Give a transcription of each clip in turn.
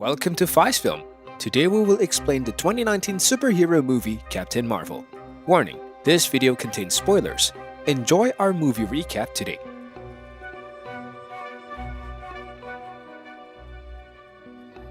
Welcome to Fi's Film. Today we will explain the 2019 superhero movie Captain Mar-Vell. Warning, this video contains spoilers. Enjoy our movie recap today.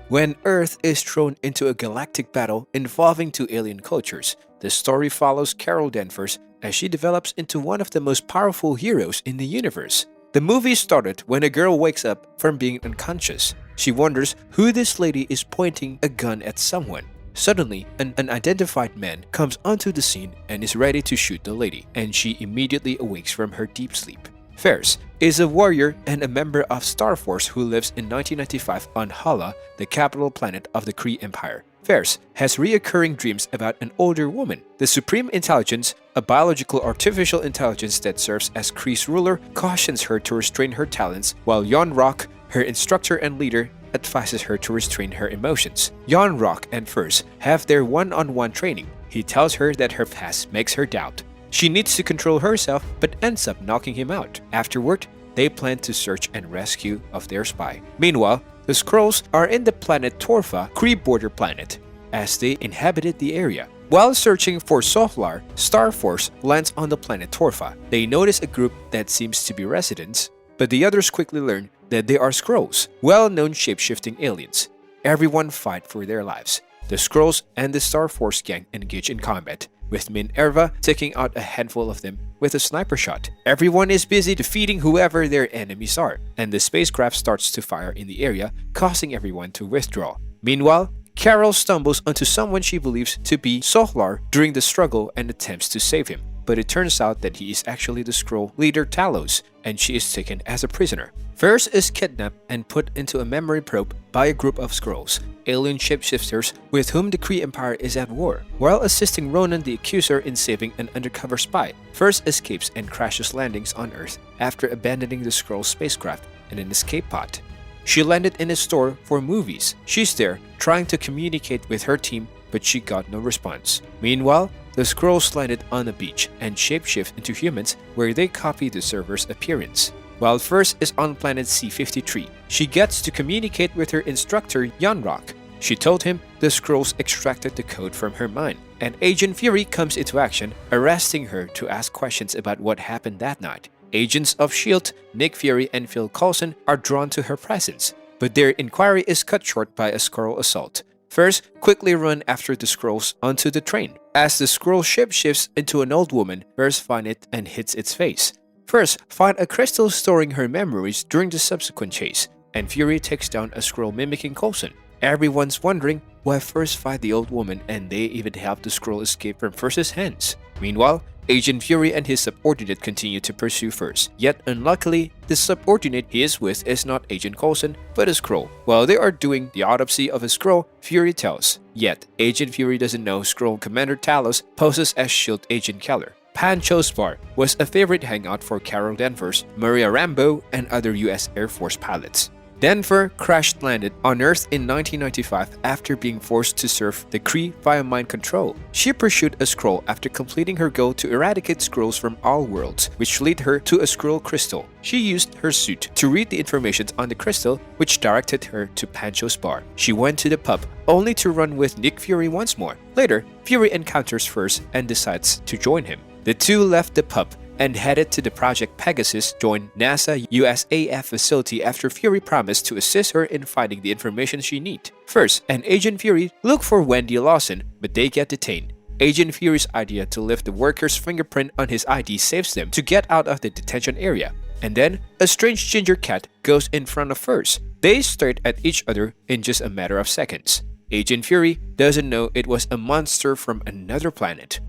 When Earth is thrown into a galactic battle involving two alien cultures, the story follows Carol Danvers as she develops into one of the most powerful heroes in the universe. The movie started when a girl wakes up from being unconscious. She wonders who this lady is pointing a gun at someone. Suddenly, an unidentified man comes onto the scene and is ready to shoot the lady, and she immediately awakes from her deep sleep. Ferris is a warrior and a member of Star Force who lives in 1995 on Hala, the capital planet of the Kree Empire. Ferris has reoccurring dreams about an older woman. The Supreme Intelligence, a biological artificial intelligence that serves as Kree's ruler, cautions her to restrain her talents, while Yon-Rogg, her instructor and leader, advises her to restrain her emotions. Yon-Rogg and Ferris have their one-on-one training. He tells her that her past makes her doubt. She needs to control herself but ends up knocking him out. Afterward, they plan to search and rescue of their spy. Meanwhile, the Skrulls are in the planet Torfa, Kree border planet, as they inhabited the area. While searching for Solar, Star Force lands on the planet Torfa. They notice a group that seems to be residents, but the others quickly learn that they are Skrulls, well-known shape-shifting aliens. Everyone fight for their lives. The Skrulls and the Star Force gang engage in combat, with Minerva taking out a handful of them with a sniper shot. Everyone is busy defeating whoever their enemies are, and the spacecraft starts to fire in the area, causing everyone to withdraw. Meanwhile, Carol stumbles onto someone she believes to be Solar during the struggle and attempts to save him, but it turns out that he is actually the Skrull leader Talos, and she is taken as a prisoner. Ferris is kidnapped and put into a memory probe by a group of Skrulls, alien shapeshifters with whom the Kree Empire is at war. While assisting Ronan the Accuser in saving an undercover spy, Ferris escapes and crashes landings on Earth after abandoning the Skrull spacecraft in an escape pod. She landed in a store for movies. She's there trying to communicate with her team, but she got no response. Meanwhile, the Skrulls landed on a beach and shapeshift into humans, where they copy the server's appearance. While Ferris is on planet C-53, she gets to communicate with her instructor Yon-Rogg. She told him the Skrulls extracted the code from her mind, and Agent Fury comes into action, arresting her to ask questions about what happened that night. Agents of S.H.I.E.L.D., Nick Fury and Phil Coulson are drawn to her presence, but their inquiry is cut short by a Skrull assault. Ferris quickly runs after the Skrulls onto the train. As the Skrull ship shifts into an old woman, Ferris finds it and hits its face. Ferris finds a crystal storing her memories during the subsequent chase, and Fury takes down a Skrull mimicking Coulson. Everyone's wondering why Ferris fight the old woman, and they even help the Skrull escape from Ferris's hands. Meanwhile, Agent Fury and his subordinate continue to pursue Ferris. Yet unluckily, the subordinate he is with is not Agent Coulson, but a Skrull. While they are doing the autopsy of a Skrull, Fury tells. Yet, Agent Fury doesn't know Skrull Commander Talos poses as S.H.I.E.L.D. Agent Keller. Pancho's Bar was a favorite hangout for Carol Danvers, Maria Rambeau, and other US Air Force pilots. Denver crash-landed on Earth in 1995 after being forced to serve the Kree via mind control. She pursued a Skrull after completing her goal to eradicate Skrulls from all worlds, which led her to a Skrull crystal. She used her suit to read the information on the crystal, which directed her to Pancho's Bar. She went to the pub, only to run with Nick Fury once more. Later, Fury encounters Ferris and decides to join him. The two left the pub and headed to the Project Pegasus, joined NASA USAF facility after Fury promised to assist her in finding the information she needs. First, and Agent Fury look for Wendy Lawson, but they get detained. Agent Fury's idea to lift the worker's fingerprint on his ID saves them to get out of the detention area. And then, a strange ginger cat goes in front of Ferris. They stared at each other in just a matter of seconds. Agent Fury doesn't know it was a monster from another planet.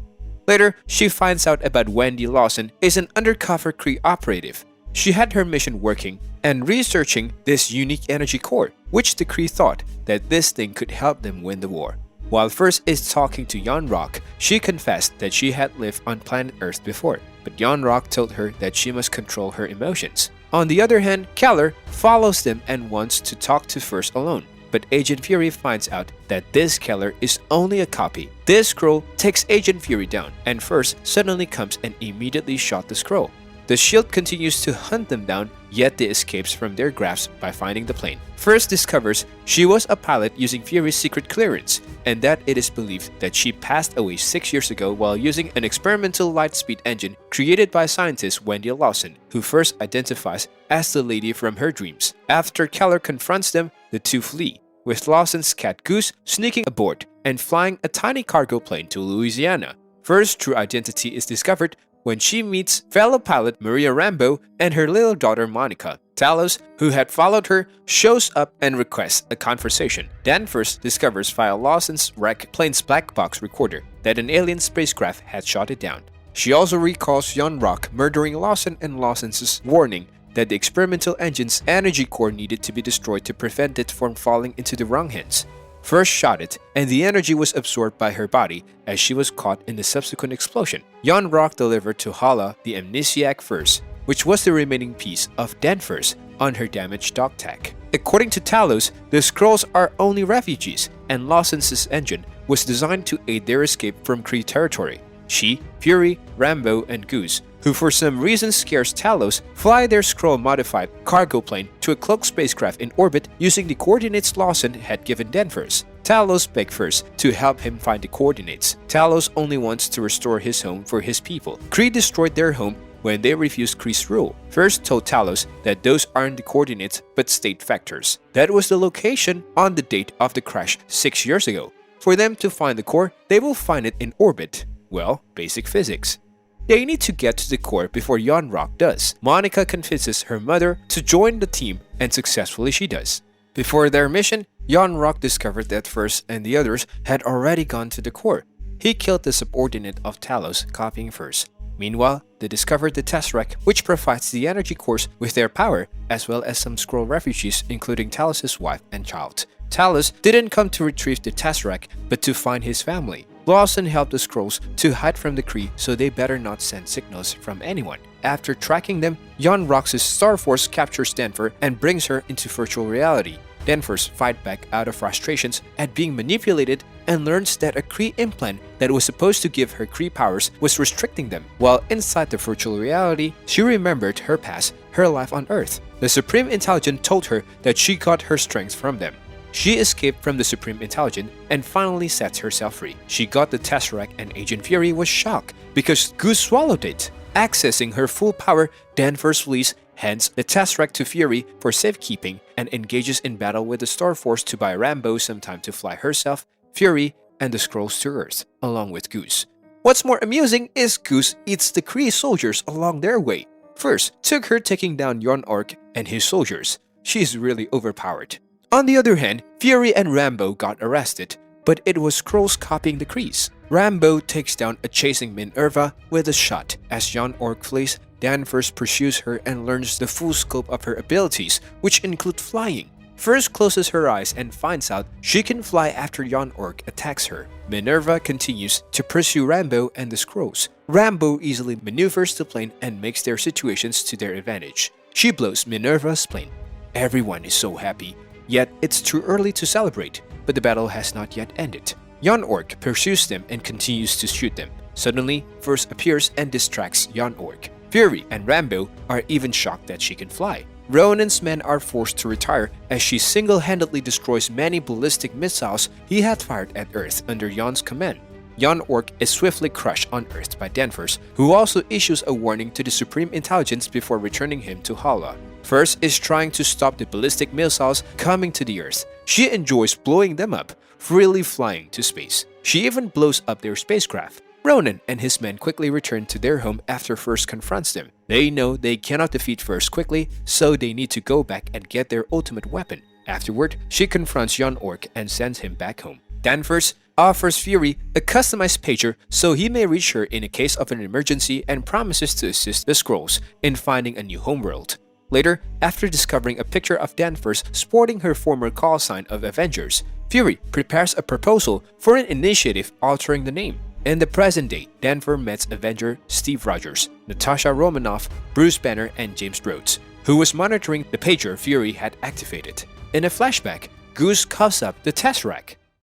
Later, she finds out about Wendy Lawson is an undercover Kree operative. She had her mission working and researching this unique energy core, which the Kree thought that this thing could help them win the war. While Ferris is talking to Yon-Rogg, she confessed that she had lived on planet Earth before, but Yon-Rogg told her that she must control her emotions. On the other hand, Keller follows them and wants to talk to Ferris alone. But Agent Fury finds out that this Keller is only a copy. This Skrull takes Agent Fury down, and Ferris suddenly comes and immediately shot the Skrull. The SHIELD continues to hunt them down, yet they escapes from their grasp by finding the plane. First discovers she was a pilot using Fury's secret clearance, and that it is believed that she passed away 6 years ago while using an experimental light-speed engine created by scientist Wendy Lawson, who first identifies as the lady from her dreams. After Keller confronts them, the two flee, with Lawson's cat Goose sneaking aboard and flying a tiny cargo plane to Louisiana. First true identity is discovered when she meets fellow pilot Maria Rambeau and her little daughter Monica. Talos, who had followed her, shows up and requests a conversation. Danvers discovers via Lawson's wreck plane's black box recorder that an alien spacecraft had shot it down. She also recalls Yon-Rogg murdering Lawson and Lawson's warning that the experimental engine's energy core needed to be destroyed to prevent it from falling into the wrong hands. First shot it, and the energy was absorbed by her body as she was caught in the subsequent explosion. Yon-Rogg delivered to Hala the amnesiac first, which was the remaining piece of Danvers on her damaged dog tag. According to Talos, the Skrulls are only refugees, and Lawson's engine was designed to aid their escape from Kree territory. She, Fury, Rambeau, and Goose, who for some reason scares Talos, fly their Skrull-modified cargo plane to a cloaked spacecraft in orbit using the coordinates Lawson had given Danvers. Talos begged first to help him find the coordinates. Talos only wants to restore his home for his people. Kree destroyed their home when they refused Kree's rule. First told Talos that those aren't the coordinates but state vectors. That was the location on the date of the crash 6 years ago. For them to find the core, they will find it in orbit. Well, basic physics. They need to get to the core before Yon-Rogg does. Monica convinces her mother to join the team, and successfully she does. Before their mission, Yon-Rogg discovered that First and the others had already gone to the core. He killed the subordinate of Talos, copying First. Meanwhile, they discovered the Tesseract, which provides the energy cores with their power, as well as some Skrull refugees, including Talos' wife and child. Talos didn't come to retrieve the Tesseract, but to find his family. Lawson helped the Skrulls to hide from the Kree, so they better not send signals from anyone. After tracking them, Yon-Rogg's Star Force captures Danvers and brings her into virtual reality. Danvers fights back out of frustrations at being manipulated and learns that a Kree implant that was supposed to give her Kree powers was restricting them. While inside the virtual reality, she remembered her past, her life on Earth. The Supreme Intelligence told her that she got her strength from them. She escaped from the Supreme Intelligence and finally sets herself free. She got the Tesseract and Agent Fury was shocked because Goose swallowed it. Accessing her full power, Danvers flees, hands the Tesseract to Fury for safekeeping, and engages in battle with the Star Force to buy Rambeau some time to fly herself, Fury, and the Skrulls to Earth, along with Goose. What's more amusing is Goose eats the Kree soldiers along their way. First, took her taking down Yon-Rogg and his soldiers. She's really overpowered. On the other hand, Fury and Rambeau got arrested, but it was Skrulls copying the Krees. Rambeau takes down a chasing Minerva with a shot. As Yon-Rogg flees, Danvers pursues her and learns the full scope of her abilities, which include flying. First closes her eyes and finds out she can fly after Yon-Rogg attacks her. Minerva continues to pursue Rambeau and the Skrulls. Rambeau easily maneuvers the plane and makes their situations to their advantage. She blows Minerva's plane. Everyone is so happy. Yet, it's too early to celebrate, but the battle has not yet ended. Yon-Rogg pursues them and continues to shoot them. Suddenly, First appears and distracts Yon-Rogg. Fury and Rambeau are even shocked that she can fly. Ronan's men are forced to retire as she single-handedly destroys many ballistic missiles he had fired at Earth under Yon's command. Yon-Rogg is swiftly crushed on Earth by Danvers, who also issues a warning to the Supreme Intelligence before returning him to Hala. First is trying to stop the ballistic missiles coming to the Earth. She enjoys blowing them up, freely flying to space. She even blows up their spacecraft. Ronan and his men quickly return to their home after First confronts them. They know they cannot defeat First quickly, so they need to go back and get their ultimate weapon. Afterward, she confronts Yon-Rogg and sends him back home. Danvers offers Fury a customized pager so he may reach her in a case of an emergency and promises to assist the Skrulls in finding a new homeworld. Later, after discovering a picture of Danvers sporting her former call sign of Avengers, Fury prepares a proposal for an initiative altering the name. In the present day, Danvers meets Avenger Steve Rogers, Natasha Romanoff, Bruce Banner, and James Rhodes, who was monitoring the pager Fury had activated. In a flashback, Goose cuffs up the Tesseract.